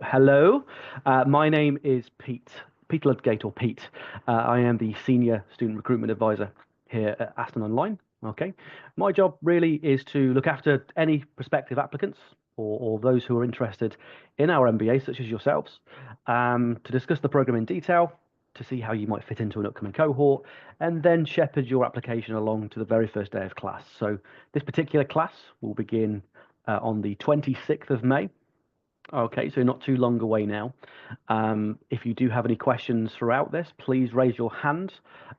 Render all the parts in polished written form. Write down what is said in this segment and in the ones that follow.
Hello, my name is Pete Ludgate, or Pete. I am the Senior Student Recruitment Advisor here at Aston Online. Okay, my job really is to look after any prospective applicants or those who are interested in our MBA, such as yourselves, to discuss the program in detail, to see how you might fit into an upcoming cohort, and then shepherd your application along to the very first day of class. So this particular class will begin on the 26th of May. Okay, so not too long away now. If you do have any questions throughout this, please raise your hand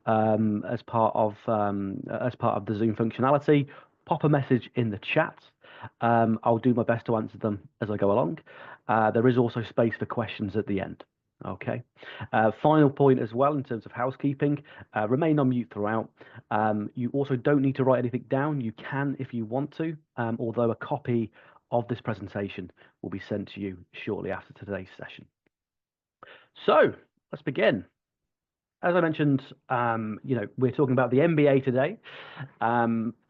as part of the Zoom functionality. Pop a message in the chat. I'll do my best to answer them as I go along. There is also space for questions at the end. Okay. Final point as well in terms of housekeeping. Remain on mute throughout. You also don't need to write anything down. You can if you want to, although a copy of this presentation will be sent to you shortly after today's session. So let's begin. As I mentioned, we're talking about the MBA today.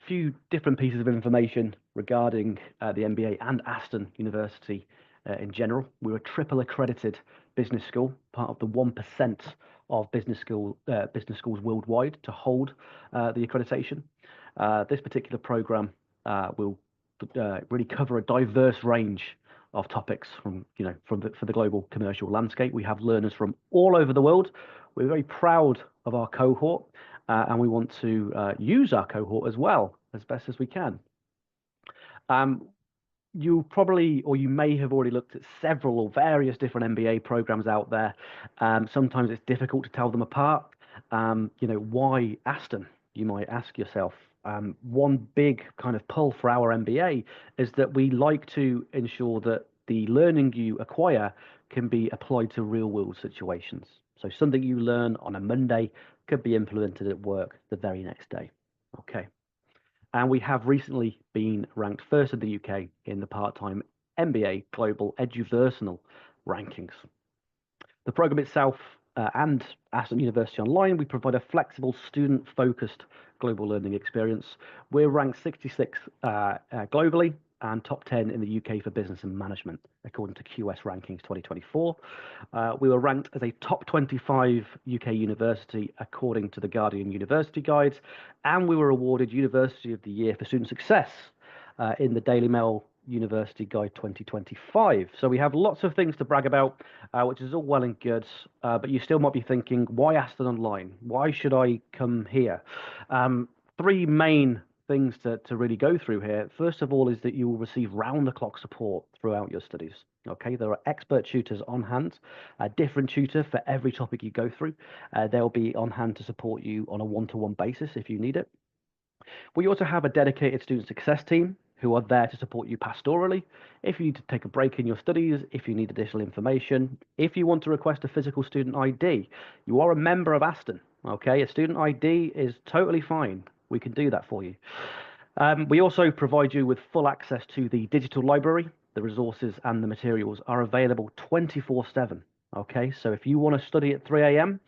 Few different pieces of information regarding the MBA and Aston University in general. We're a triple accredited business school, part of the 1% of business schools worldwide to hold the accreditation. This particular program will really cover a diverse range of topics for the global commercial landscape. We have learners from all over the world. We're very proud of our cohort, and we want to use our cohort as well as best as we can. You probably, or you may have already looked at several or various different MBA programs out there. Sometimes it's difficult to tell them apart. Why Aston, you might ask yourself. One big kind of pull for our MBA is that we like to ensure that the learning you acquire can be applied to real world situations. So something you learn on a Monday could be implemented at work the very next day. Okay. And we have recently been ranked first in the UK in the part-time MBA Global Eduversional rankings. The program itself and Aston University Online, we provide a flexible, student-focused global learning experience. We're ranked 66 globally and top 10 in the UK for business and management, according to QS Rankings 2024. We were ranked as a top 25 UK university, according to the Guardian University Guides, and we were awarded University of the Year for Student Success in the Daily Mail University Guide 2025. So we have lots of things to brag about, which is all well and good, but you still might be thinking, why Aston Online? Why should I come here? Three main things to really go through here. First of all is that you will receive round-the-clock support throughout your studies. Okay, there are expert tutors on hand, a different tutor for every topic you go through. They'll be on hand to support you on a one-to-one basis if you need it. We also have a dedicated student success team who are there to support you pastorally. If you need to take a break in your studies, if you need additional information, if you want to request a physical student ID, you are a member of Aston, okay? A student ID is totally fine. We can do that for you. We also provide you with full access to the digital library. The resources and the materials are available 24/7, okay? So if you want to study at 3 a.m.,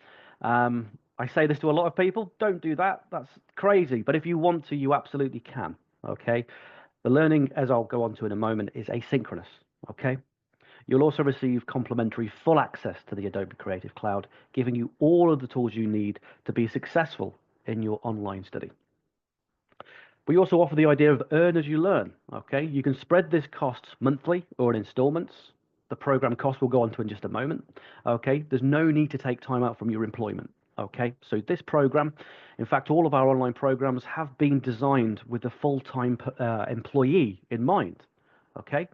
I say this to a lot of people, don't do that. That's crazy. But if you want to, you absolutely can, okay? The learning, as I'll go on to in a moment, is asynchronous, okay? You'll also receive complimentary full access to the Adobe Creative Cloud, giving you all of the tools you need to be successful in your online study. We also offer the idea of earn as you learn, okay? You can spread this cost monthly or in installments. The program cost we'll go on to in just a moment, okay? There's no need to take time out from your employment. Okay, so this program, in fact, all of our online programs have been designed with the full-time employee in mind. Okay,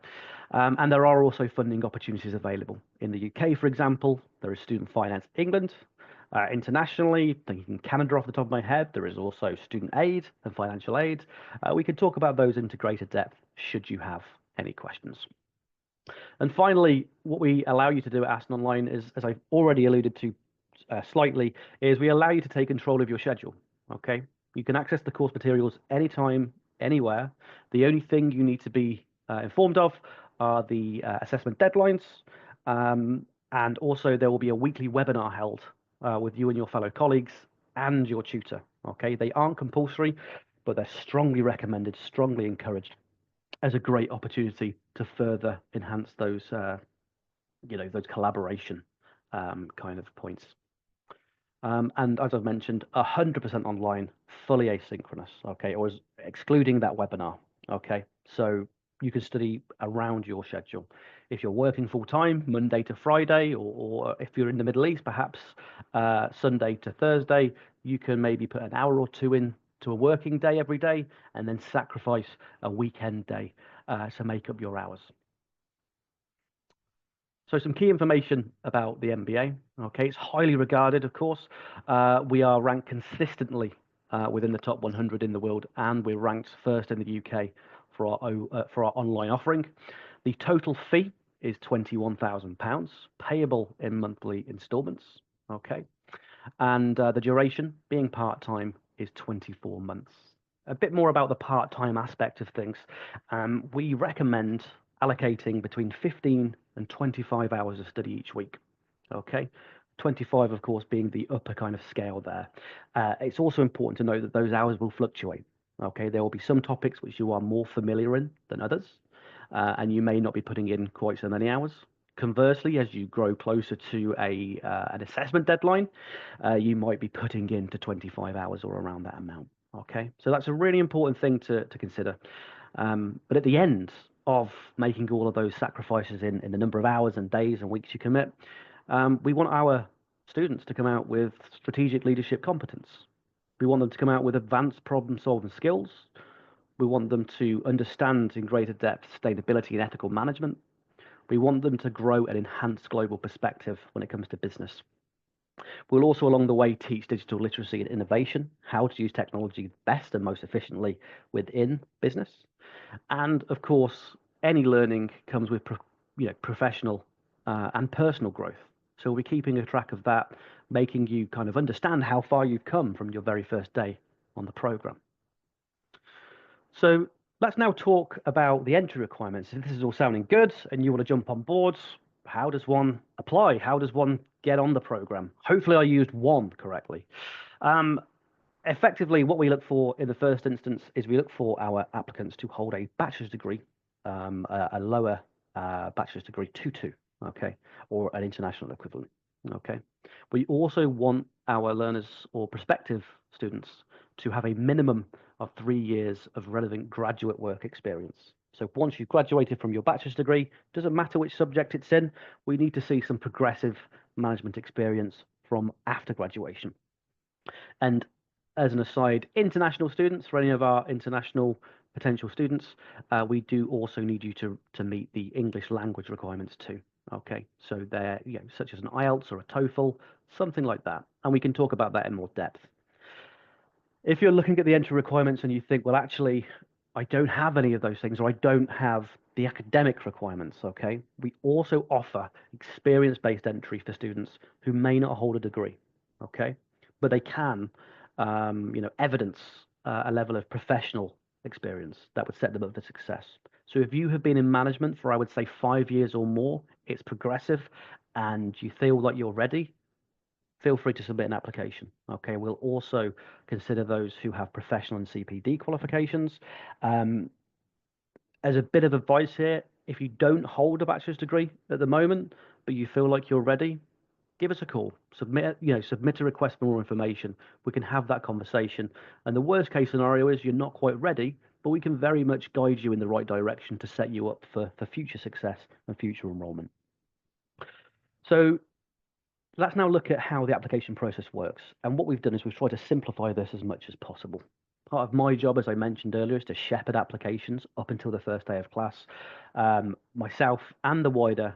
and there are also funding opportunities available. In the UK, for example, there is Student Finance England. Internationally, thinking Canada off the top of my head, there is also student aid and financial aid. We can talk about those in greater depth should you have any questions. And finally, what we allow you to do at Aston Online is, as I've already alluded to slightly, is we allow you to take control of your schedule. Okay, you can access the course materials anytime, anywhere. The only thing you need to be informed of are the assessment deadlines, and also there will be a weekly webinar held with you and your fellow colleagues and your tutor. Okay, they aren't compulsory, but they're strongly recommended, strongly encouraged as a great opportunity to further enhance those those collaboration kind of points. And as I've mentioned, 100% online, fully asynchronous, okay, or excluding that webinar, okay? So you can study around your schedule. If you're working full time, Monday to Friday, or if you're in the Middle East, perhaps Sunday to Thursday, you can maybe put an hour or two in to a working day every day, and then sacrifice a weekend day to make up your hours. So some key information about the MBA. Okay, it's highly regarded, of course. We are ranked consistently within the top 100 in the world, and we're ranked first in the UK for our online offering. The total fee is £21,000, payable in monthly instalments. Okay, and the duration, being part-time, is 24 months. A bit more about the part-time aspect of things. We recommend allocating between 15 and 25 hours of study each week. Okay, 25, of course, being the upper kind of scale there. It's also important to note that those hours will fluctuate. Okay, there will be some topics which you are more familiar in than others, and you may not be putting in quite so many hours. Conversely, as you grow closer to an assessment deadline, you might be putting in to 25 hours or around that amount. Okay, so that's a really important thing to consider. But at the end of making all of those sacrifices in the number of hours and days and weeks you commit, we want our students to come out with strategic leadership competence. We want them to come out with advanced problem solving skills. We want them to understand in greater depth sustainability and ethical management. We want them to grow an enhanced global perspective when it comes to business. We'll also, along the way, teach digital literacy and innovation, how to use technology best and most efficiently within business. And of course, any learning comes with professional and personal growth. So we'll be keeping a track of that, making you kind of understand how far you've come from your very first day on the program. So let's now talk about the entry requirements. If this is all sounding good and you want to jump on board, how does one apply? How does one get on the program? Hopefully I used one correctly. Effectively, what we look for in the first instance is we look for our applicants to hold a bachelor's degree, a lower bachelor's degree 2-2, okay, or an international equivalent, okay. We also want our learners or prospective students to have a minimum of 3 years of relevant graduate work experience. So once you've graduated from your bachelor's degree, doesn't matter which subject it's in, we need to see some progressive management experience from after graduation. And as an aside, international students, for any of our international potential students, we do also need you to meet the English language requirements too. Okay, so they're such as an IELTS or a TOEFL, something like that, and we can talk about that in more depth. If you're looking at the entry requirements and you think, well, actually, I don't have any of those things, or I don't have the academic requirements, okay, we also offer experience-based entry for students who may not hold a degree, okay, but they can, evidence a level of professional experience that would set them up for success. So if you have been in management for, I would say, 5 years or more, it's progressive, and you feel like you're ready, feel free to submit an application. Okay, we'll also consider those who have professional and CPD qualifications. As a bit of advice here, if you don't hold a bachelor's degree at the moment, but you feel like you're ready, give us a call. Submit a request for more information. We can have that conversation. And the worst case scenario is you're not quite ready, but we can very much guide you in the right direction to set you up for future success and future enrollment. So let's now look at how the application process works. And what we've done is we've tried to simplify this as much as possible. Part of my job, as I mentioned earlier, is to shepherd applications up until the first day of class. Myself and the wider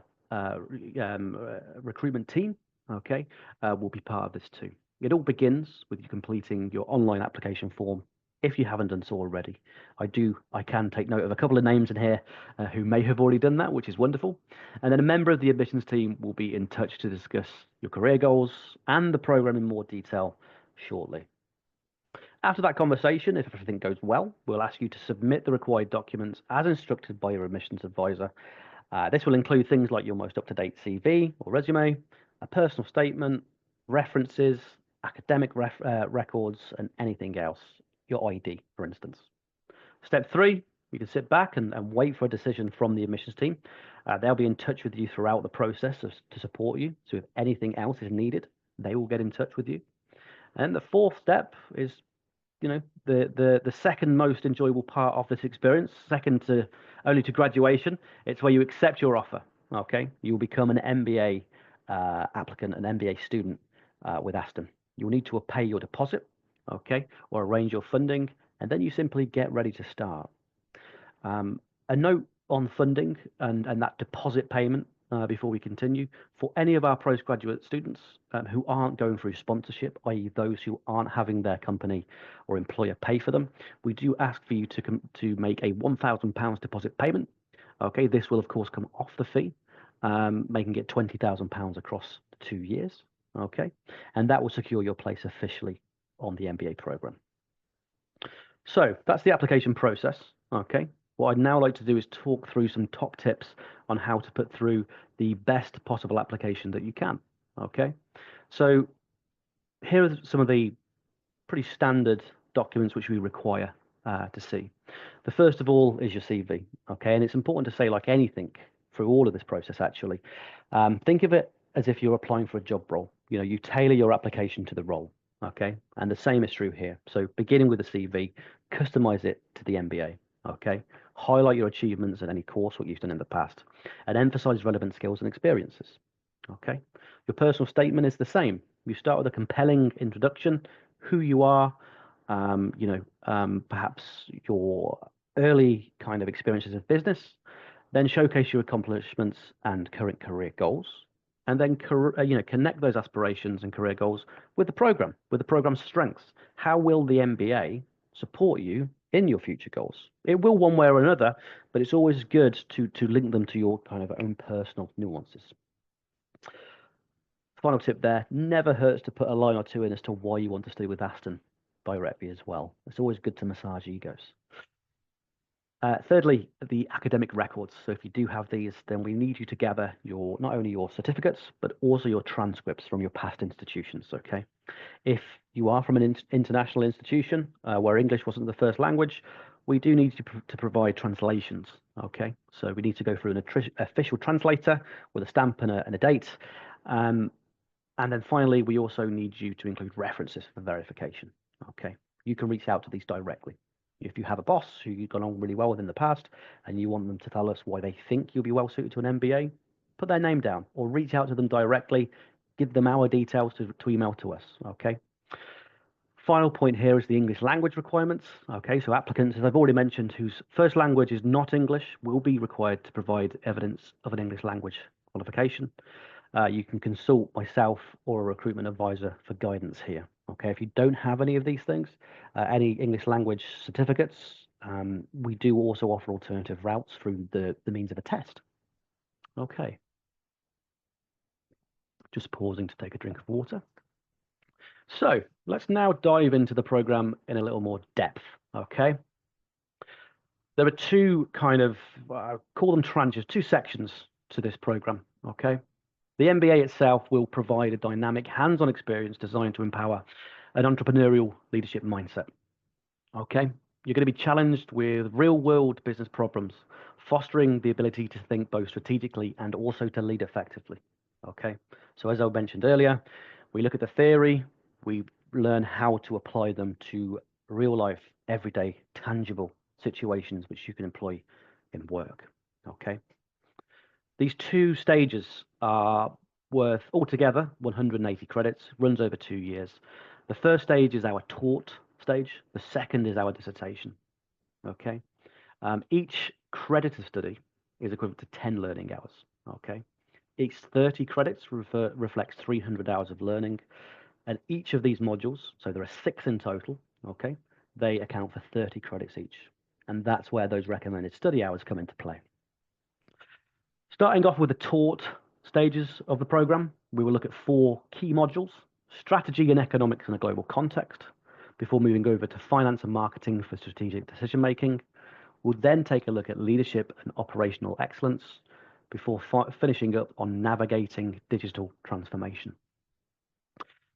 recruitment team, okay, will be part of this too. It all begins with you completing your online application form if you haven't done so already. I can take note of a couple of names in here who may have already done that, which is wonderful. And then a member of the admissions team will be in touch to discuss your career goals and the program in more detail shortly. After that conversation, if everything goes well, we'll ask you to submit the required documents as instructed by your admissions advisor. This will include things like your most up-to-date CV or resume, a personal statement, references, academic records, and anything else, your ID, for instance. Step 3, You can sit back and wait for a decision from the admissions team. They'll be in touch with you throughout the process to support you. So if anything else is needed, they will get in touch with you. And the fourth step is, the second most enjoyable part of this experience, second to only to graduation. It's where you accept your offer. Okay, you will become an MBA applicant, an MBA student with Aston. You'll need to pay your deposit, okay, or arrange your funding, and then you simply get ready to start. A note on funding and that deposit payment before we continue. For any of our postgraduate students who aren't going through sponsorship, i.e. those who aren't having their company or employer pay for them, we do ask for you to make a £1,000 deposit payment. Okay, this will of course come off the fee, making it £20,000 across 2 years. Okay, and that will secure your place officially on the MBA program. So that's the application process. Okay, what I'd now like to do is talk through some top tips on how to put through the best possible application that you can. Okay, so here are some of the pretty standard documents which we require to see. The first of all is your CV. Okay, and it's important to say, like anything through all of this process, actually, think of it as if you're applying for a job role. You tailor your application to the role. Okay, and the same is true here. So beginning with the CV, customize it to the MBA. Okay, highlight your achievements in any course, what you've done in the past, and emphasize relevant skills and experiences. Okay, your personal statement is the same. You start with a compelling introduction, who you are, perhaps your early kind of experiences of business, then showcase your accomplishments and current career goals, and then connect those aspirations and career goals with the program's strengths. How will the MBA support you in your future goals? It will one way or another, but it's always good to link them to your kind of own personal nuances. Final tip there, never hurts to put a line or two in as to why you want to study with Aston directly as well. It's always good to massage egos. Thirdly, the academic records. So if you do have these, then we need you to gather not only your certificates, but also your transcripts from your past institutions, okay? If you are from an international institution where English wasn't the first language, we do need to provide translations, okay? So we need to go through an official translator with a stamp and a date. And then finally, we also need you to include references for verification, okay? You can reach out to these directly. If you have a boss who you've gone on really well with in the past and you want them to tell us why they think you'll be well suited to an MBA, put their name down or reach out to them directly, give them our details to email to us, okay? Final point here is the English language requirements. Okay, so applicants, as I've already mentioned, whose first language is not English will be required to provide evidence of an English language qualification. You can consult myself or a recruitment advisor for guidance here. Okay, if you don't have any of these things, any English language certificates, we do also offer alternative routes through the means of a test. Okay, just pausing to take a drink of water. So let's now dive into the program in a little more depth. Okay, there are two kind of call them tranches, two sections to this program. Okay. The MBA itself will provide a dynamic hands-on experience designed to empower an entrepreneurial leadership mindset. Okay, you're going to be challenged with real-world business problems, fostering the ability to think both strategically and also to lead effectively. Okay, so as I mentioned earlier, we look at the theory, we learn how to apply them to real-life, everyday, tangible situations which you can employ in work. Okay. These two stages are worth altogether 180 credits, runs over 2 years. The first stage is our taught stage. The second is our dissertation. Okay. Each credited study is equivalent to 10 learning hours. Okay. Each 30 credits reflects 300 hours of learning. And each of these modules, so there are 6 in total, okay, they account for 30 credits each. And that's where those recommended study hours come into play. Starting off with the taught stages of the program, we will look at 4 key modules: strategy and economics in a global context, before moving over to finance and marketing for strategic decision making. We'll then take a look at leadership and operational excellence before finishing up on navigating digital transformation.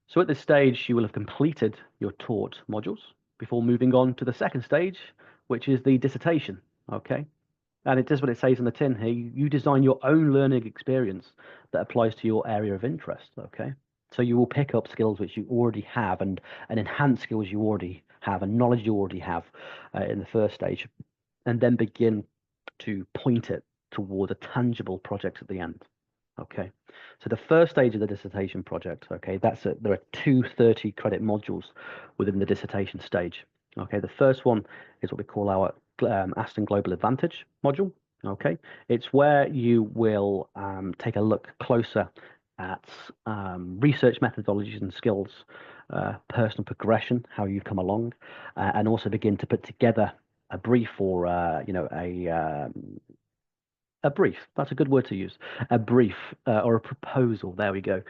So at this stage, you will have completed your taught modules before moving on to the second stage, which is the dissertation. Okay. And it does what it says in the tin here. You design your own learning experience that applies to your area of interest. Okay. So you will pick up skills which you already have and enhance skills you already have and knowledge you already have in the first stage, and then begin to point it toward a tangible project at the end. Okay. So the first stage of the dissertation project, okay, there are two 30-credit modules within the dissertation stage. Okay, the first one is what we call our Aston Global Advantage module. Okay, it's where you will take a look closer at research methodologies and skills, personal progression, how you've come along, and also begin to put together a brief or a brief. That's a good word to use. A brief or a proposal. There we go,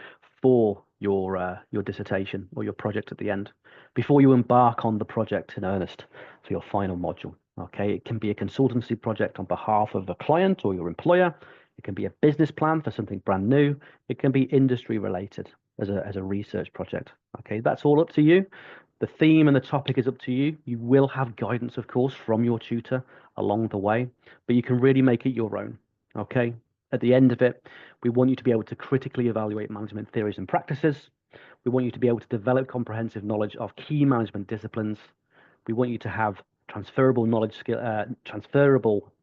for your dissertation or your project at the end, before you embark on the project in earnest for your final module. Okay, it can be a consultancy project on behalf of a client or your employer. It can be a business plan for something brand new. It can be industry related as a research project. Okay, that's all up to you. The theme and the topic is up to you. You will have guidance, of course, from your tutor along the way, but you can really make it your own. Okay. At the end of it, we want you to be able to critically evaluate management theories and practices. We want you to be able to develop comprehensive knowledge of key management disciplines. We want you to have transferable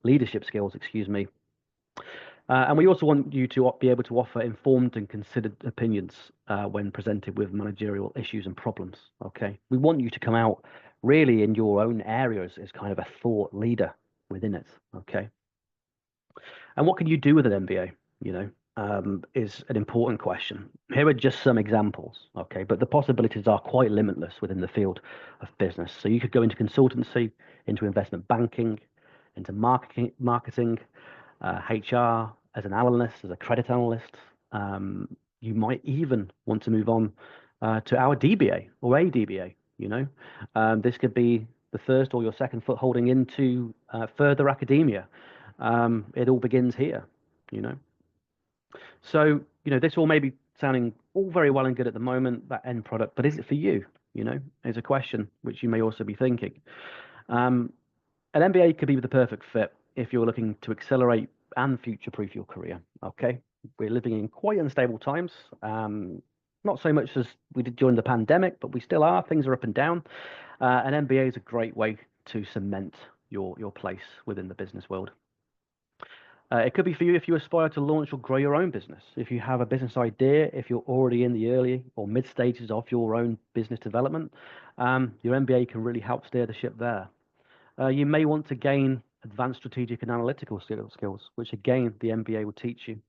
leadership skills, excuse me. And we also want you to be able to offer informed and considered opinions when presented with managerial issues and problems. Okay. We want you to come out really in your own areas as kind of a thought leader within it. Okay. And what can you do with an MBA? You know, is an important question. Here are just some examples, okay? But the possibilities are quite limitless within the field of business. So you could go into consultancy, into investment banking, into marketing, HR, as an analyst, as a credit analyst. You might even want to move on to our DBA or a DBA. You know, this could be the first or your second foot holding into further academia. It all begins here, you know. So, you know, this all may be sounding all very well and good at the moment, that end product, but is it for you? You know, is a question which you may also be thinking. An MBA could be the perfect fit if you're looking to accelerate and future-proof your career. Okay, we're living in quite unstable times. Not so much as we did during the pandemic, but we still are. Things are up and down. An MBA is a great way to cement your place within the business world. It could be for you if you aspire to launch or grow your own business. If you have a business idea, if you're already in the early or mid stages of your own business development, your MBA can really help steer the ship there. You may want to gain advanced strategic and analytical skills, which again, the MBA will teach you.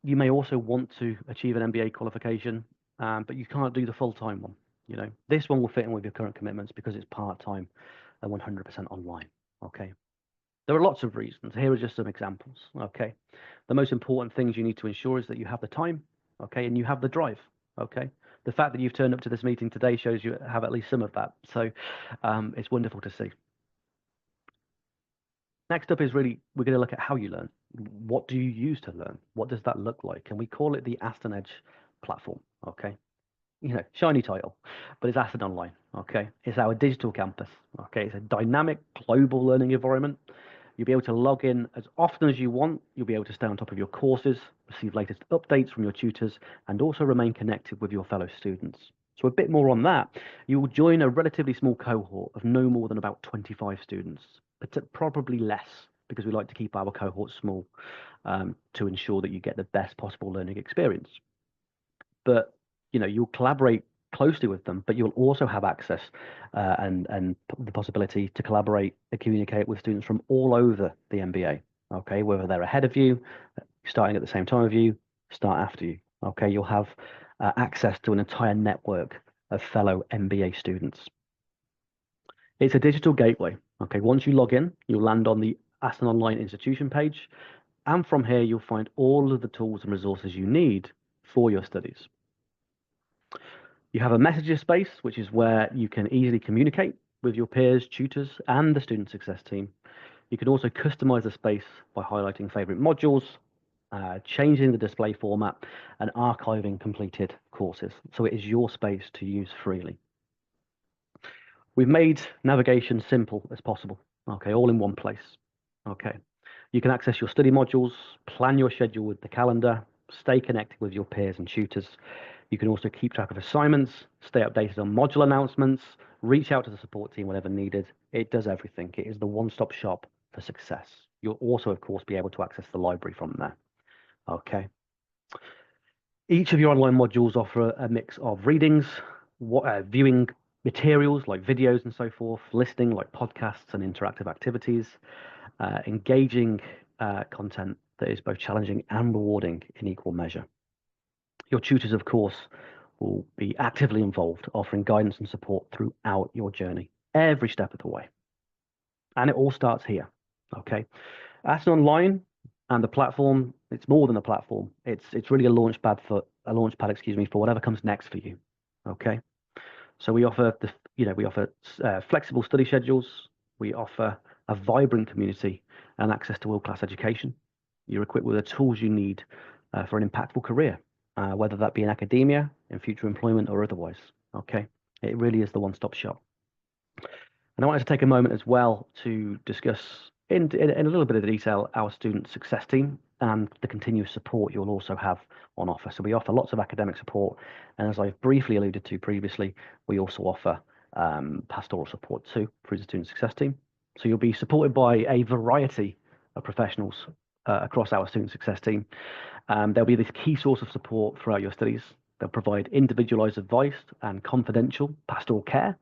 You may also want to achieve an MBA qualification, but you can't do the full-time one. You know, this one will fit in with your current commitments because it's part-time and 100% online. Okay. There are lots of reasons. Here are just some examples. Okay. The most important things you need to ensure is that you have the time, okay, and you have the drive. Okay. The fact that you've turned up to this meeting today shows you have at least some of that. So it's wonderful to see. Next up is really, we're going to look at how you learn. What do you use to learn? What does that look like? And we call it the Aston Edge platform. Okay. You know, shiny title, but it's Aston Online. Okay. It's our digital campus. Okay. It's a dynamic global learning environment. You'll be able to log in as often as you want. You'll be able to stay on top of your courses, receive latest updates from your tutors, and also remain connected with your fellow students. So a bit more on that. You will join a relatively small cohort of no more than about 25 students, but probably less because we like to keep our cohorts small to ensure that you get the best possible learning experience. But, you know, you'll collaborate closely with them, but you'll also have access and the possibility to collaborate and communicate with students from all over the MBA. Okay, whether they're ahead of you, starting at the same time of you, start after you. Okay, you'll have access to an entire network of fellow MBA students. It's a digital gateway. Okay, once you log in, you'll land on the Aston Online institution page, and from here you'll find all of the tools and resources you need for your studies. You have a messenger space, which is where you can easily communicate with your peers, tutors, and the student success team. You can also customize the space by highlighting favorite modules, changing the display format, and archiving completed courses. So it is your space to use freely. We've made navigation simple as possible. Okay, all in one place. Okay. You can access your study modules, plan your schedule with the calendar, stay connected with your peers and tutors. You can also keep track of assignments, stay updated on module announcements, reach out to the support team whenever needed. It does everything. It is the one-stop shop for success. You'll also, of course, be able to access the library from there. Okay. Each of your online modules offer a mix of readings, viewing materials like videos and so forth, listening like podcasts and interactive activities, engaging content that is both challenging and rewarding in equal measure. Your tutors, of course, will be actively involved, offering guidance and support throughout your journey, every step of the way. And it all starts here. Okay. Aston Online and the platform, it's more than a platform. It's really a launchpad for whatever comes next for you. Okay. So we offer flexible study schedules. We offer a vibrant community and access to world-class education. You're equipped with the tools you need for an impactful career, whether that be in academia, in future employment, or otherwise. Okay, it really is the one-stop shop. And I wanted to take a moment as well to discuss in a little bit of detail our student success team and the continuous support you'll also have on offer. So we offer lots of academic support, and as I've briefly alluded to previously, we also offer pastoral support too through the student success team. So you'll be supported by a variety of professionals across our student success team. There'll be this key source of support throughout your studies. They'll provide individualized advice and confidential pastoral care.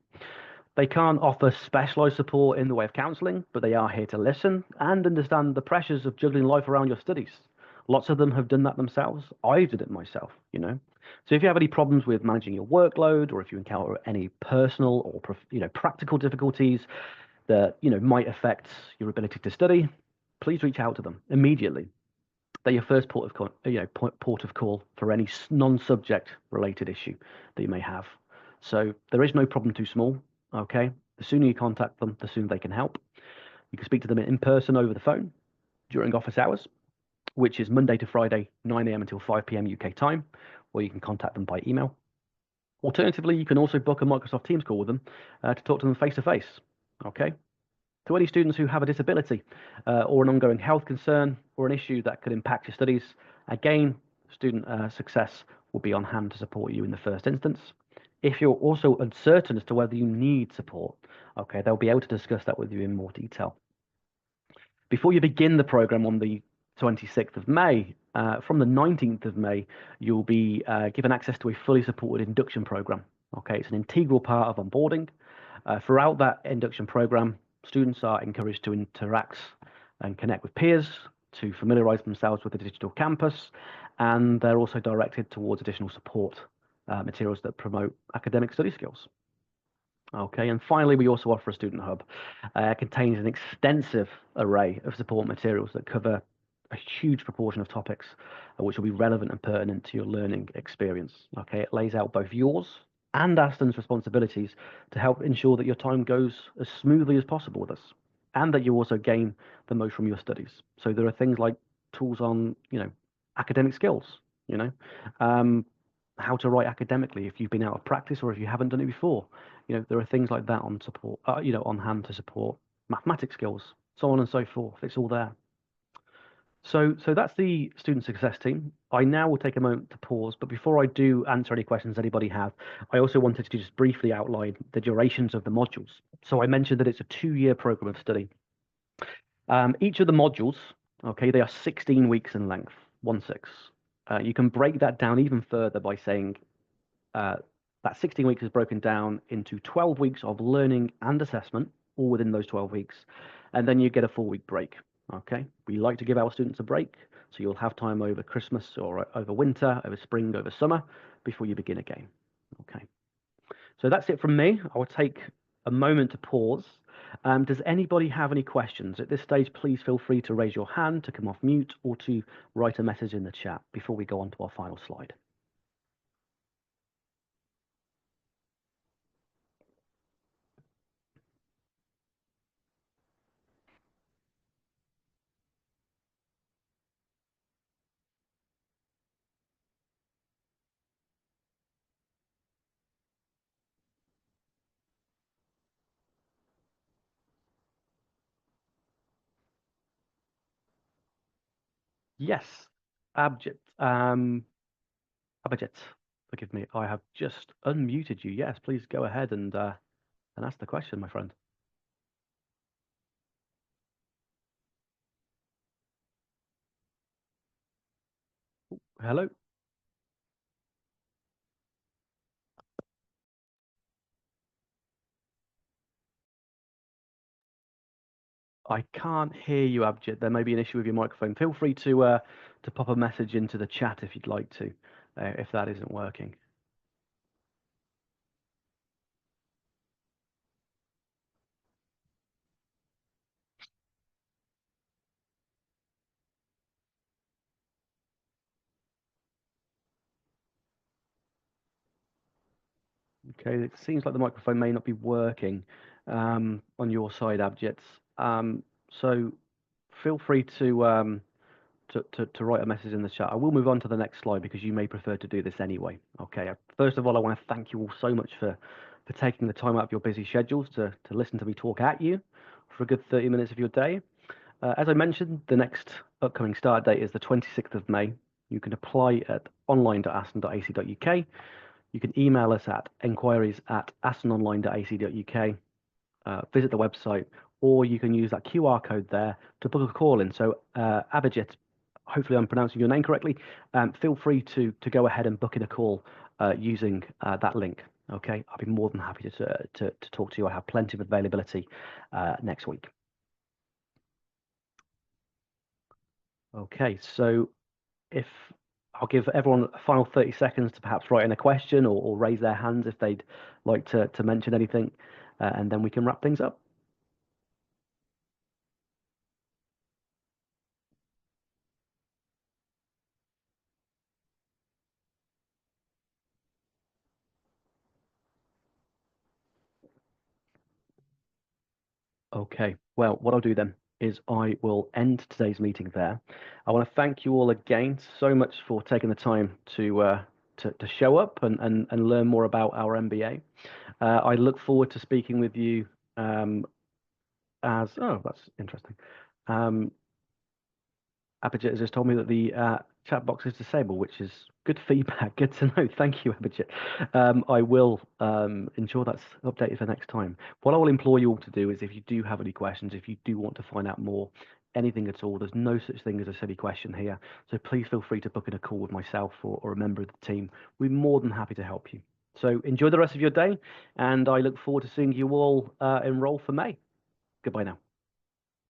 They can't offer specialized support in the way of counseling, but they are here to listen and understand the pressures of juggling life around your studies. Lots of them have done that themselves. I did it myself, you know. So if you have any problems with managing your workload, or if you encounter any personal or practical difficulties that might affect your ability to study, please reach out to them immediately. They're your first port of call for any non-subject related issue that you may have. So there is no problem too small. Okay, the sooner you contact them, the sooner they can help. You can speak to them in person over the phone during office hours, which is Monday to Friday, 9 a.m. until 5 p.m. UK time, or you can contact them by email. Alternatively, you can also book a Microsoft Teams call with them to talk to them face to face. Okay. To any students who have a disability or an ongoing health concern or an issue that could impact your studies, again, student success will be on hand to support you in the first instance. If you're also uncertain as to whether you need support, okay, they'll be able to discuss that with you in more detail. Before you begin the program on the 26th of May, from the 19th of May, you'll be given access to a fully supported induction program. Okay, it's an integral part of onboarding. Throughout that induction program, students are encouraged to interact and connect with peers, to familiarize themselves with the digital campus, and they're also directed towards additional support materials that promote academic study skills. Okay, and finally, we also offer a student hub. It contains an extensive array of support materials that cover a huge proportion of topics which will be relevant and pertinent to your learning experience. Okay, it lays out both yours and Aston's responsibilities to help ensure that your time goes as smoothly as possible with us, and that you also gain the most from your studies. So there are things like tools on, academic skills, how to write academically if you've been out of practice or if you haven't done it before. There are things like that on support, on hand to support mathematics skills, so on and so forth. It's all there. So that's the student success team. I now will take a moment to pause, but before I do answer any questions anybody have, I also wanted to just briefly outline the durations of the modules. So I mentioned that it's a 2-year program of study. Each of the modules, okay, they are 16 weeks in length, 1-6. You can break that down even further by saying that 16 weeks is broken down into 12 weeks of learning and assessment, all within those 12 weeks, and then you get a 4-week break. Okay, we like to give our students a break, so you'll have time over Christmas or over winter, over spring, over summer, before you begin again. Okay, so that's it from me. I will take a moment to pause. Does anybody have any questions? At this stage, please feel free to raise your hand, to come off mute, or to write a message in the chat before we go on to our final slide. Yes, Abjit. Abhijit, forgive me. I have just unmuted you. Yes, please go ahead and ask the question, my friend. Hello. I can't hear you, Abjit. There may be an issue with your microphone. Feel free to pop a message into the chat if you'd like to, if that isn't working. Okay, it seems like the microphone may not be working on your side, Abjit. So feel free to write a message in the chat. I will move on to the next slide because you may prefer to do this anyway. Okay. First of all, I want to thank you all so much for taking the time out of your busy schedules to listen to me talk at you for a good 30 minutes of your day. As I mentioned, the next upcoming start date is the 26th of May. You can apply at online.aston.ac.uk. You can email us at enquiries@astononline.ac.uk, visit the website, or you can use that QR code there to book a call in. So, Abhijit, hopefully I'm pronouncing your name correctly. Feel free to go ahead and book in a call using that link. Okay, I'll be more than happy to talk to you. I have plenty of availability next week. Okay, so if I'll give everyone a final 30 seconds to perhaps write in a question or raise their hands if they'd like to mention anything, and then we can wrap things up. Okay, well, what I'll do then is I will end today's meeting there. I want to thank you all again so much for taking the time to show up and learn more about our MBA. I look forward to speaking with you oh, that's interesting. Um, Abhijit has just told me that the chat box is disabled, which is good feedback. Good to know. Thank you, Abhijit. I will ensure that's updated for next time. What I will implore you all to do is if you do have any questions, if you do want to find out more, anything at all, there's no such thing as a silly question here. So please feel free to book in a call with myself or a member of the team. We're more than happy to help you. So enjoy the rest of your day, and I look forward to seeing you all enroll for May. Goodbye now.